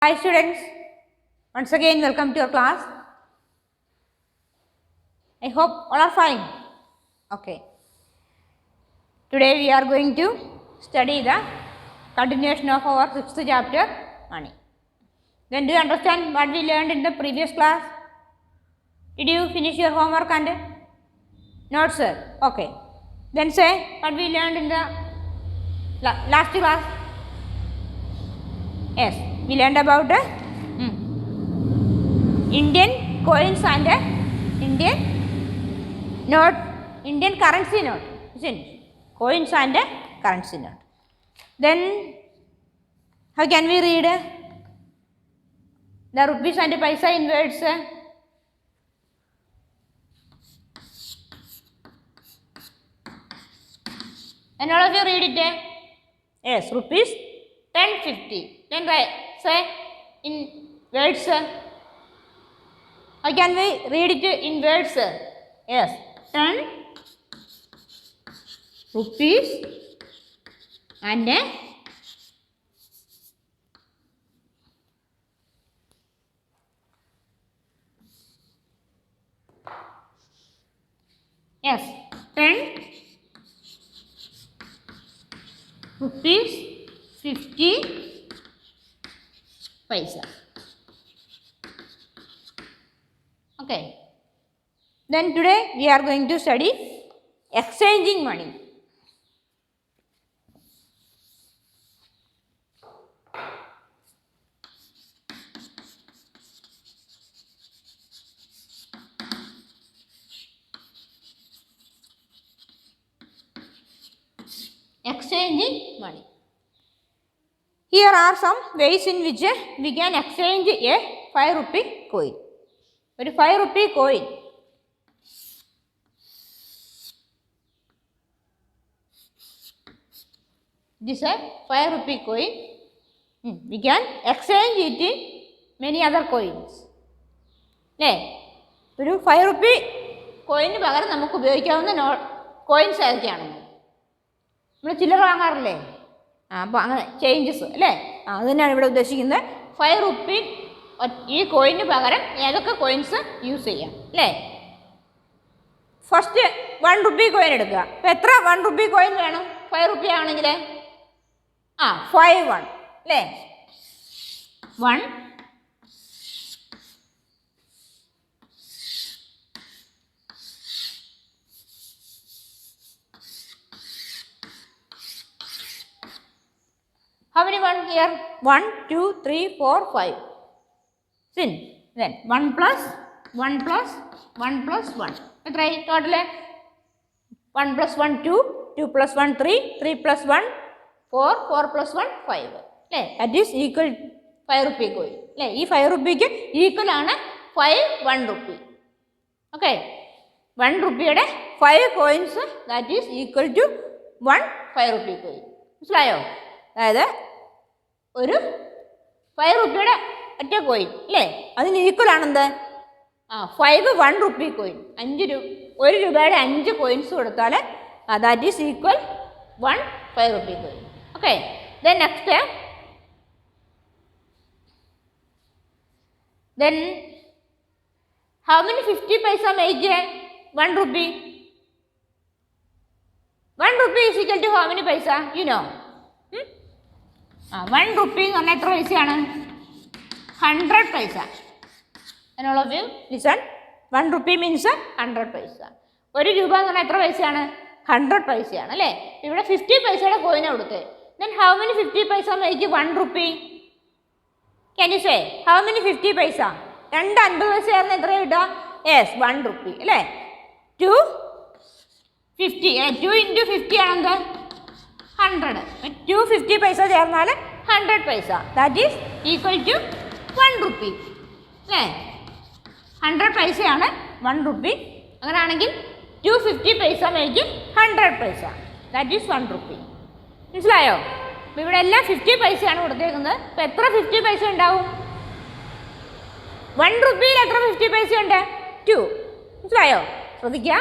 Hi students, once again welcome to your class. I hope all are fine. Okay. Today we are going to study the continuation of our 6th chapter, money. Then do you understand what we learned in the previous class? Did you finish your homework and notes, sir? Okay. Then say what we learned in the last class. Yes, we learned about Indian coins and Indian currency note, isn't it? Coins and currency note. Then how can we read the rupees and paisa in words? And all of you read it. Yes, rupees 1050. Then say in words. How can we read it in words? Yes, 10 rupees and yes, 10 rupees 50 paisa. Okay. Then today we are going to study exchanging money. Exchanging money. Here are some ways in which we can exchange a 5 rupee coin. A 5 rupee coin. This is a 5 rupee coin. We can exchange it in many other coins. ഒരു 5 rupee കോയിന് പകരം നമുക്ക് ഉപയോഗിക്കാവുന്ന coins ഏതൊക്കെയാണെന്ന് നമ്മൾ ചില്ലറ വാങ്ങാറില്ലേ? അപ്പോൾ അങ്ങനെ changes അല്ലേ? അത് തന്നെയാണ് ഇവിടെ ഉദ്ദേശിക്കുന്നത്. 5 rupee ഈ കോയിന് പകരം ഏതൊക്കെ കോയിൻസ് യൂസ് ചെയ്യാം അല്ലേ? ഫസ്റ്റ് 1 rupee കോയിൻ എടുക്കുക. അപ്പോൾ എത്ര 1 rupee കോയിൻ വേണം? 5 rupee ആണെങ്കിൽ 5 1 അല്ലേ? 1 How many 1 here? 1, 2, 3, 4, 5. Then 1 plus 1 plus 1 plus 1. എത്രയായി total? 1 plus 1 2, 2 plus 1 3, 3 plus 1 4, 4 plus 1 5. അല്ലേ? That is equal 5 rupee coin അല്ലേ? ഈ 5 rupeeക്ക് ഈക്വൽ ആണ് 5 1 rupee. ഓക്കെ, 1 rupeeയുടെ 5 coins that is equal to 1 5 rupee coin. മനസ്സിലായോ? അതായത് ഒരു 5 rupeeയുടെ ഒറ്റ കോയിൻ അല്ലേ, അതിന് ഈക്വൽ ആണെന്ത്? 5 1 rupee coin. 1 രൂപയുടെ 5 കോയിൻസ് കൊടുത്താൽ that is equal 1 5 rupee coin. Okay, then next then how many 50 paisa make 1 rupee? 1 rupee is equal to how many paisa? You know. 1 rupee എന്ന് പറഞ്ഞാൽ എത്ര പൈസയാണ്? 100 പൈസ. And all of you listen. 1 rupee means 100 പൈസ. 1 രൂപ എന്ന് പറഞ്ഞാൽ എത്ര പൈസയാണ്? 100 പൈസയാണ് അല്ലേ? ഇവിടെ 50 പൈസയുടെ കോയിൻ കൊടുത്തേ. Then how many 50 paisa make 1 rupee? Can you say how many 50 paisa? 2 50 പൈസ ആയിരുന്നു എത്ര കിട്ടുക? യെസ് 1 rupee അല്ലേ? 2 50 2 into 50 ആണെന്ത്? 100. 2 50 പൈസ ചേർന്നാൽ 100 പൈസ. That is equal to 1 rupee അല്ലേ? 100 പൈസയാണ് 1 rupee. അങ്ങനെയാണെങ്കിൽ 250 പൈസ മേക്ക് 100 പൈസ. That is 1 rupee. മനസ്സിലായോ? അപ്പോൾ ഇവിടെ എല്ലാം 50 പൈസയാണ് കൊടുത്തേക്കുന്നത്. അപ്പോൾ എത്ര 50 പൈസ ഉണ്ടാവും? 1 rupeeയിൽ എത്ര 50 പൈസ ഉണ്ട്? 2. മനസ്സിലായോ? ശ്രദ്ധിക്കുക,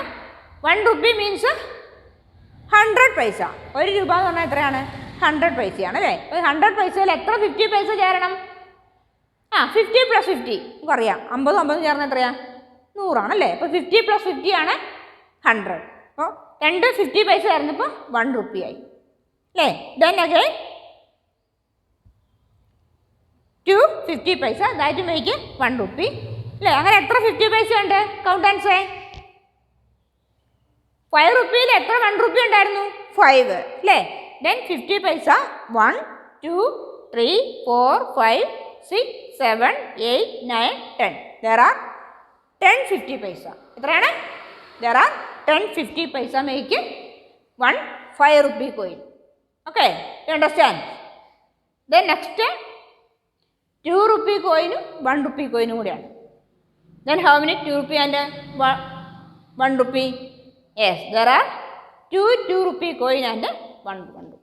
1 rupee മീൻസ് 100 പൈസ. 1 രൂപ എന്ന് പറഞ്ഞാൽ എത്രയാണ്? 100 പൈസയാണ് അല്ലേ? അപ്പോൾ 100 പൈസയിൽ എത്ര 50 പൈസ ചേരണം? 50 + 50 നമുക്കറിയാം. 50 50 ചേർന്ന് എത്രയാ? 100 അപ്പോൾ 50 + 50 ആണ് 100. അപ്പോൾ 2 50 പൈസ ചേർന്നപ്പോൾ 1 rupee ആയി അല്ലേ. ദെൻ അഗൈൻ 2 50 പൈസ, ദാറ്റ് മേക്ക് 1 rupee അല്ലേ. അങ്ങനെ എത്ര 50 പൈസ ഉണ്ട്? Count and say. 5 rupeeയിൽ എത്ര 1 rupee ഉണ്ടായിരുന്നു? 5 അല്ലേ. ദെൻ 50 പൈസ 1 2 3 4 5 6 7 8 9 10. There are 10 50 പൈസ. എത്രയാണ്? There are 10 50 പൈസ make 1 5 rupee coin. Okay, you understand? Then next 2 rupee coin 1 rupee coin കൂടിയാണ്. Then how many 2 rupee and 1 rupee? Yes, there are 2 2 rupee coin and 1 rupee.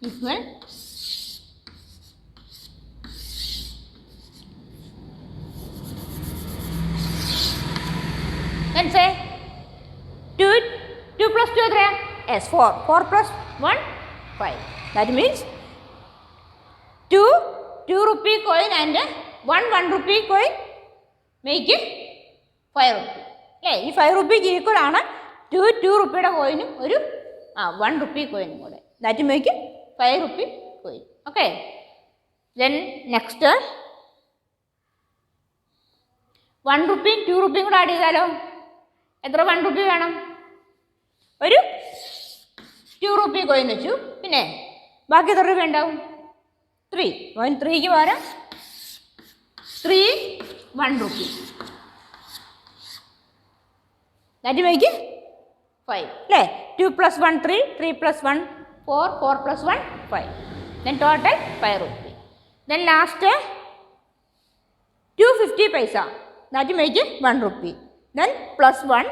Equal then say 2 plus 2 എത്രയാ? Yes, 4. 4 plus 1 5. That means 2 2 rupee coin and 1 rupee coin make it 5 rupee അല്ലേ. ഈ 5 rupeeക്ക് equal ആണ് 2 2 rupeeയുടെ കോയിനും ഒരു 1 rupee കോയിനും കൂടെ. That make 5 rupee coin. Okay. Then next 1 rupee 2 rupee കൂടെ add ചെയ്താലോ എത്ര 1 rupee വേണം? ഒരു 2 rupee കോയിൻ വെച്ചു. പിന്നെ ബാക്കി എത്ര രൂപ ഉണ്ടാവും? 3. 3ക്ക് പകരം 3 1 rupee. ദാറ്റ് മേക്ക് 5 അല്ലേ. 2 + 1 3, 3 + 1 4, 4 + 1 5. Then total 5 rupee. Then last 2 50 paisa. That make it 1 rupee. Then plus 1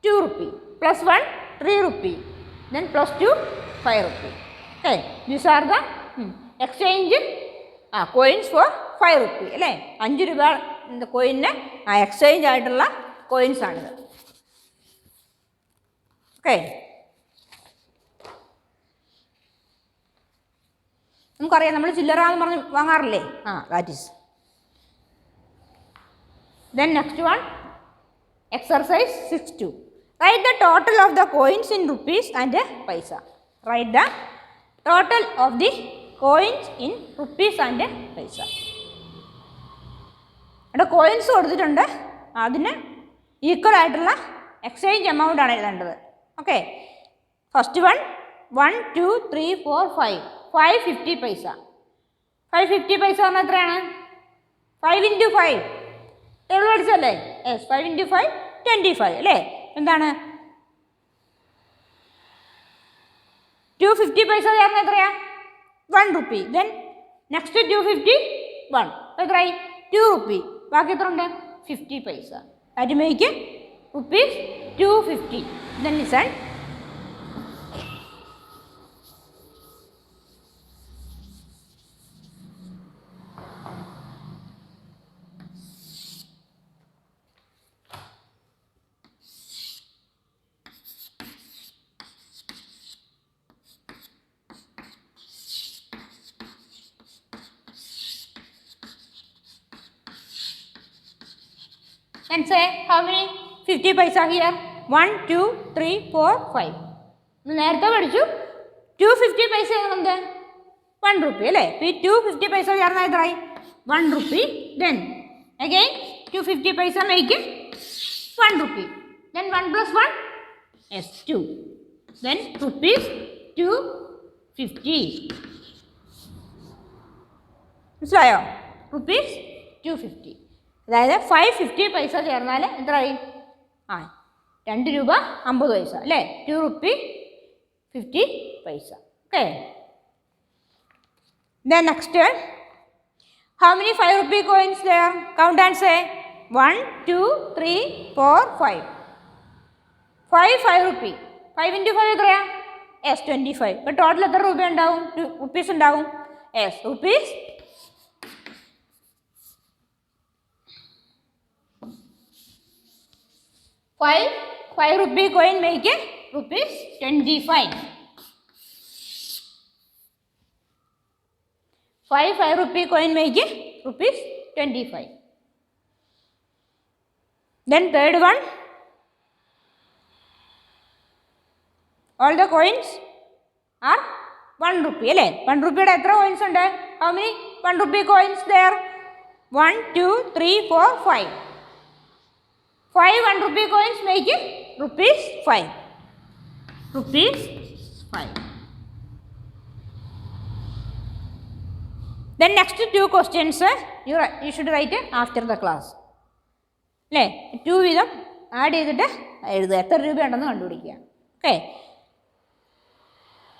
2 rupee. Plus 1 3 rupee. Then plus 2 5 rupee. Okay. These are the exchange coins for 5 rupee. അല്ലേ 5 രൂപ കോയിന് എക്സ്ചേഞ്ച് ആയിട്ടുള്ള കോയിൻസ് ആണിത്. Okay. നമുക്കറിയാം നമ്മൾ ചില്ലറ എന്ന് പറഞ്ഞ് വാങ്ങാറില്ലേ? That is. Then next one exercise 6.2. Write the total of the coins in rupees and paisa. Write the total of the coins in rupees and paisa. ഇവിടെ കോയിൻസ് കൊടുത്തിട്ടുണ്ട്, അതിന് ഈക്വൽ ആയിട്ടുള്ള എക്സ്ചേഞ്ച് എമൗണ്ട് ആണ് എഴുതേണ്ടത്. ഓക്കെ. ഫസ്റ്റ് വൺ 1 2 3 4 5 550 പൈസ. 550 പൈസ പറഞ്ഞാൽ എത്രയാണ്? 5 × 5 എവിടെ പഠിച്ചല്ലേ? യെസ്, 5 × 5 25 അല്ലേ. എന്താണ് 250 പൈസ ചേർന്ന് എത്രയാ? 1 rupee. ദെൻ നെക്സ്റ്റ് 250 1 എത്രയായി? 2 rupee. ബാക്കി എത്ര ഉണ്ട്? 50 പൈസ. That make rupees 250. Then listen. And say how many 50 paisa here? 1 2 3 4 5. നേരത്തെ പഠിച്ചു 250 പൈസ എന്ത്? 1 rupee അല്ലേ. ഈ 250 പൈസ ചേർന്നാൽ എത്രയായി? 1 rupee. Then again 250 പൈസ make 1 rupee. Then 1 + 1 is 2. Then rupees 250. മനസ്സിലായോ? rupees 250. അതായത് 550 പൈസ ചേർന്നാൽ എത്രയായി? 2 രൂപ 50 പൈസ അല്ലേ. 2 rupee 50 പൈസ. Okay. Then next, how many 5 rupee coins there? Count and say. 1 2 3 4 5. 5 rupee. 5 × 5 എത്രയാ? yes 25. ഇപ്പോൾ ടോട്ടൽ എത്ര രൂപ ഉണ്ടാവും? റുപ്പീസ് ഉണ്ടാവും. yes rupees 25. 5 rupee coin make rupees 25. 5 rupee coin make rupees 25. Then third one, all the coins are 1 rupee. അല്ലേ 1 rupeeയുടെ എത്ര coins ഉണ്ട്? How many 1 rupee coins there? 1, 2, 3, 4, 5. 5 1 rupee coins make rupees 5. Rupees 5. Then next 2 questions you should write after the class. അല്ലേ 2 വീതം add ചെയ്തിട്ട് എഴുതുക, എത്ര രൂപയുണ്ടെന്ന് കണ്ടുപിടിക്കുക. Okay.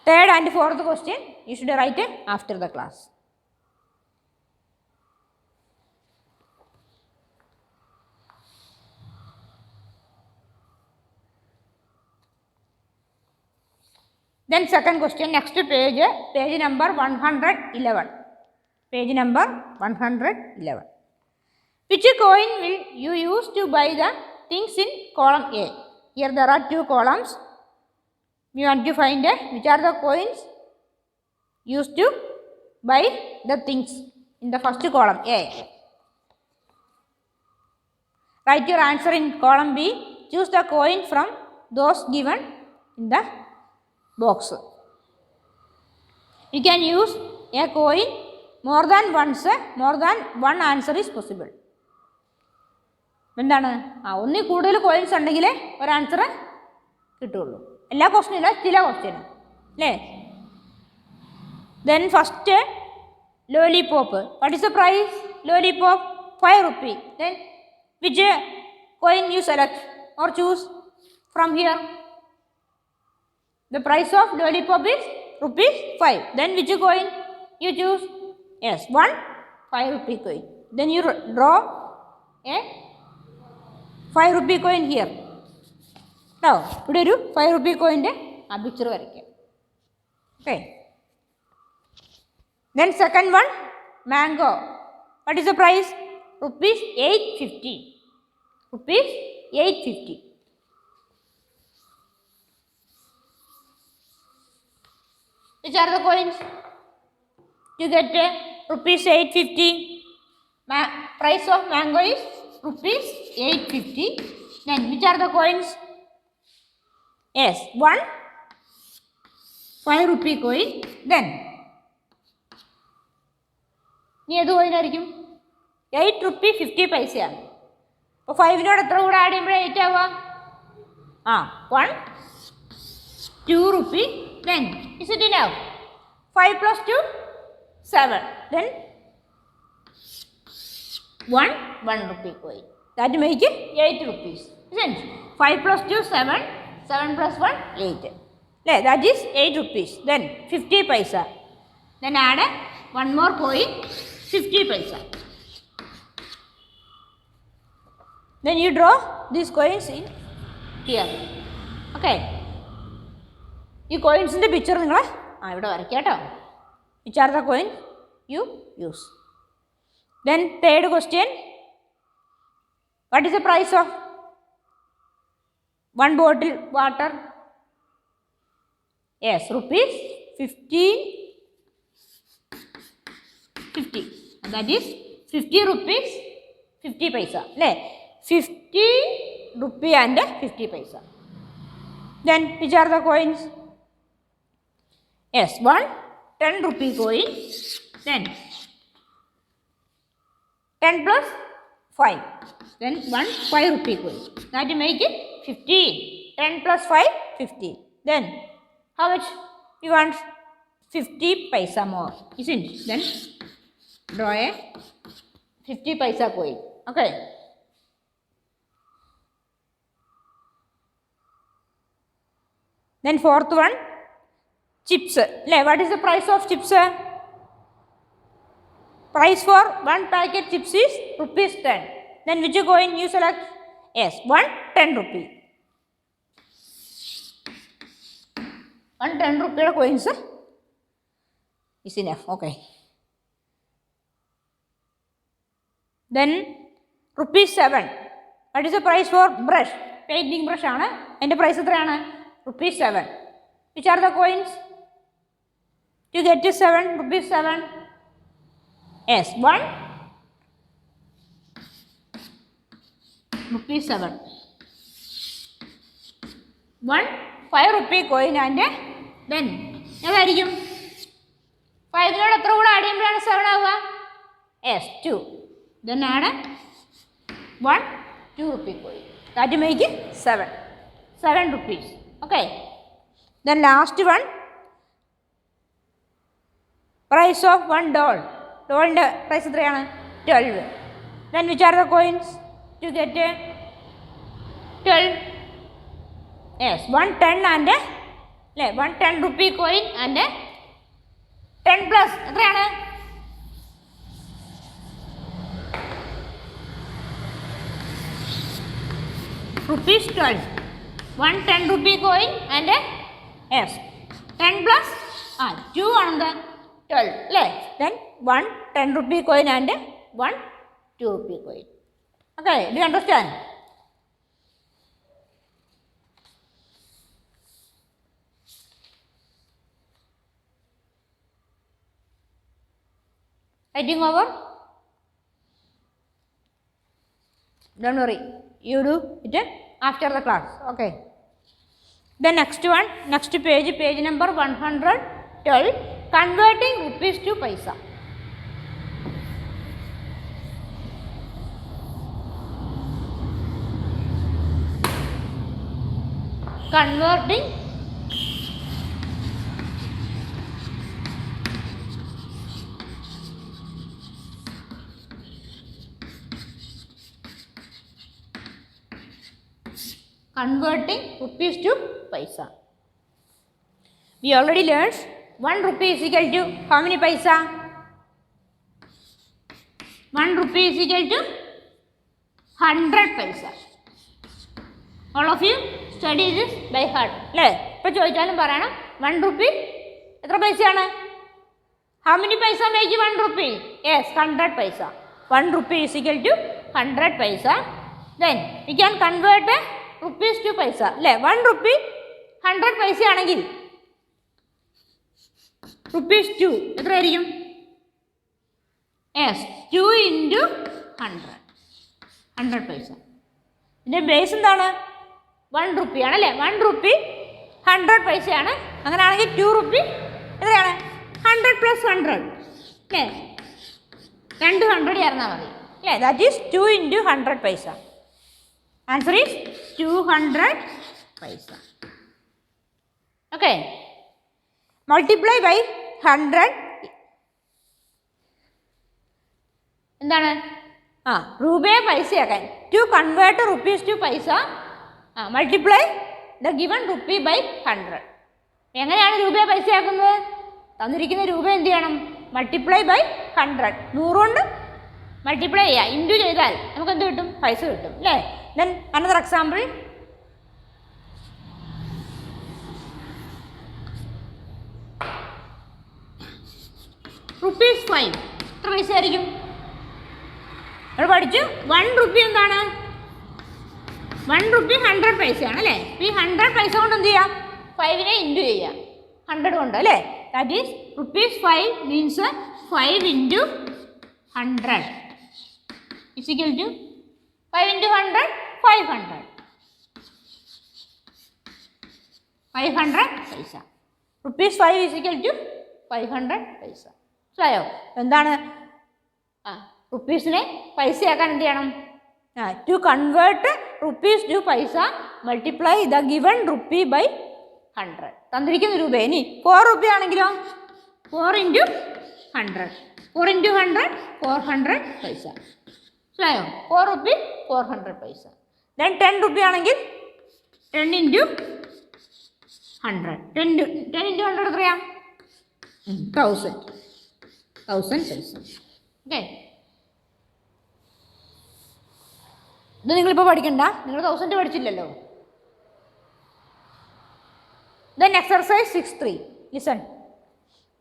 Third and fourth question you should write after the class. Then second question, next page number 111. Page number 111. Which coin will you use to buy the things in column A? Here there are 2 columns. We want to find which are the coins used to buy the things in the first column A. Write your answer in column B. Choose the coin from those given in the box. You can use a coin more than once, more than one answer is possible. എന്താണ് ഒന്നിൽ കൂടുതൽ coins ഉണ്ടെങ്കിൽ ഒരു answer കിട്ടുള്ളൂ. എല്ലാ ക്വസ്റ്റ്യനും ഇല്ല, ചില ക്വസ്റ്റ്യന് അല്ലേ. Then first lollipop. What is the price? Lollipop 5 rupee. Then which coin you select or choose from here? The price of lollipop is rupees 5. Then which coin you choose? Yes, 1 5 rupee coin. Then you draw a 5 rupee coin here. Now, ഇവിടെ ഒരു 5 rupee coin ആ picture വരയ്ക്കാം. Okay. Then second one, mango. What is the price? Rupees 850. Rupees 850. Which are the coins? You get rupees 850. Price of mango is rupees 850. Then which are the coins? Yes, 1 5 rupee coin. Then ഇനി ഏത് കോയിനായിരിക്കും? 8 rupee 50 പൈസയാണ്. അപ്പോൾ 5നോട് എത്ര കൂടെ add ചെയ്യുമ്പോഴേ 8 ആവുക? 1 2 rupee. Then is it enough? 5 plus 2 7. Then 1 rupee coin. That make 8 rupees. Isn't 5 plus 2 7. 7 plus 1 8. That is 8 rupees. Then 50 paisa. Then add one more coin 50 paisa. Then you draw these coins in here. Okay. ഈ കോയിൻസിൻ്റെ picture നിങ്ങൾ ഇവിടെ വരയ്ക്കുക കേട്ടോ. Which are the coin you use. Then third question, what is the price of 1 bottle water? Yes, rupees 50. That is 50 rupees 50 paisa. അല്ലേ 50 rupee and 50 paisa. Then which are the coins? Yes, 1 10 rupee coin. Then 10 plus 5. Then 1 5 rupee coin. That will make it 15. 10 plus 5 15. Then how much you want? 50 paisa more, isn't it? Then draw a 50 paisa coin. Okay. Then fourth one, chips. What is the price of chips? Price for 1 packet chips is rupees 10. Then which coin you select? Yes, 1 10 rupee. 1 10 rupee coins is enough. Okay. Then rupees 7. What is the price for brush? Painting ബ്രഷാണ്. അതിൻ്റെ price എത്രയാണ്? ₹7. Which are the coins to get ₹7? Yes, ₹1 1 ₹5 coin and then ഏതായിരിക്കും? 5നോട് എത്ര കൂടെ add ചെയ്യുമ്പോഴാണ് 7 ആവുക? Yes, 2. Then add 1 ₹2 coin. That make 7 rupees. Okay. Then last one, price of $1. ഡോളിൻ്റെ പ്രൈസ് എത്രയാണ്? 12. Then which are the coins to get 12? Yes, 110 and അല്ലേ, ₹10 coin and 10 plus എത്രയാണ്? ₹12. 1 ₹10 കോയിൻ ആൻഡ് യെസ് 10 പ്ലസ് 2 ആണെന്ത് 12 അല്ലേ. Then 1 ₹10 coin and 1 ₹2 coin. Okay, do you understand? Writing over? Don't worry, you do it after the class. Okay. The next one, next page, page number 112, converting rupees to paisa. Converting rupees to paisa. We already learned 1 rupee is equal to how many paisa? 1 rupee is equal to 100 paisa. All of you study this by heart. അല്ലേ? ഇപ്പോൾ ചോദിച്ചാലും പറയണം 1 rupee എത്ര പൈസയാണ്? How many paisa make 1 rupee? Yes, 100 paisa. 1 rupee is equal to 100 paisa. Then we can convert rupees to paisa. അല്ലേ? 1 rupee 100 പൈസ ആണെങ്കിൽ ₹2 എത്രയായിരിക്കും? യെസ്, 2 into 100 പൈസ. ഇതിൻ്റെ ബേസ് എന്താണ്? 1 rupee ആണല്ലേ. 1 rupee 100 പൈസയാണ്. അങ്ങനെയാണെങ്കിൽ 2 rupee എത്രയാണ്? 100 plus 100 അല്ലേ, 200 ചേർന്നാൽ മതി അല്ലേ. ദാറ്റ് ഈസ് 2 into 100 പൈസ. Answer is 200 paisa. Okay. Multiply by 100. എന്താണ്? രൂപയെ പൈസയാക്കാൻ. To convert rupees to paisa, multiply the given rupee by 100. എങ്ങനെയാണ് രൂപയെ പൈസയാക്കുന്നത്? തന്നിരിക്കുന്ന രൂപ എന്ത് ചെയ്യണം? Multiply by 100. 100 കൊണ്ട് മൾട്ടിപ്ലൈ ചെയ്യുക, ഇൻറ്റു ചെയ്താൽ നമുക്ക് എന്ത് കിട്ടും? പൈസ കിട്ടും അല്ലേ. Then another example, ₹5 എത്ര പൈസ ആയിരിക്കും? നമ്മൾ പഠിച്ചു 1 rupee എന്താണ്? 1 rupee 100 പൈസയാണ് അല്ലേ. ഈ 100 പൈസ കൊണ്ട് എന്ത് ചെയ്യാം? 5നെ ഇൻറ്റു ചെയ്യാം 100 കൊണ്ട് അല്ലേ. That is ₹5 means 5 into 100 is equal to 5 into 100, 500. 500 paisa. ₹5 is equal to 500 paisa. മനസ്സിലായോ? എന്താണ്? റുപ്പീസിനെ പൈസയാക്കാൻ എന്ത് ചെയ്യണം? To convert rupees to paisa multiply the given rupee by 100. തന്നിരിക്കുന്ന രൂപ. ഇനി 4 rupee ആണെങ്കിലോ 4 into 100. 4 into 100, 400 paisa. മനസ്സിലായോ? 4 rupee 400 paisa. Then 10 rupee ആണെങ്കിൽ 10 into 100. 10 into 100 എത്രയാ? 1000 paisa. ഓക്കെ. ഇത് നിങ്ങളിപ്പോൾ പഠിക്കണ്ട, നിങ്ങൾ 1000 പഠിച്ചില്ലല്ലോ. Then exercise 6.3. Listen.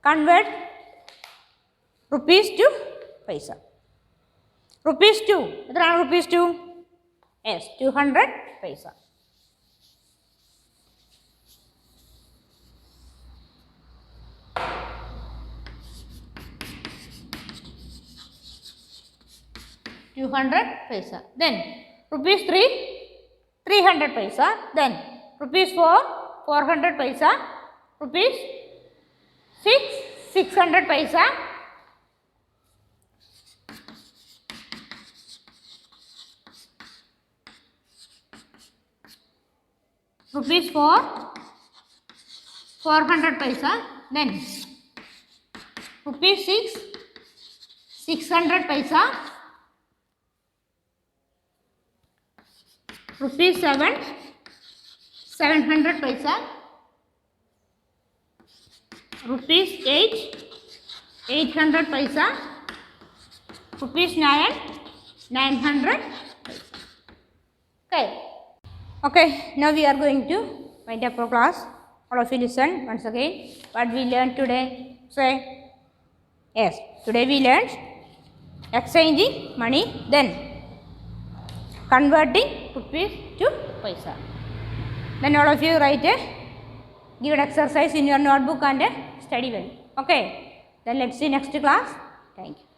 Convert rupees to paisa. ₹2 എത്രയാണ്? ₹2 yes 200 paisa. 200 paisa. Then rupees 3, 300 paisa. Then rupees 4, 400 paisa. Rupees 6, 600 paisa. Rupees 4, 400 paisa. Then rupees 6, 600 paisa. Rupees 7, 700 paisa. Rupees 8, 800 paisa. Rupees 9, 900 paisa. Okay. Okay, now we are going to wind up our class. All of you listen once again. What we learned today? Say. Yes, today we learned exchanging money, then converting rupees to paisa. Then all of you write a given exercise in your notebook and study well. Okay, then let's see next class. Thank you.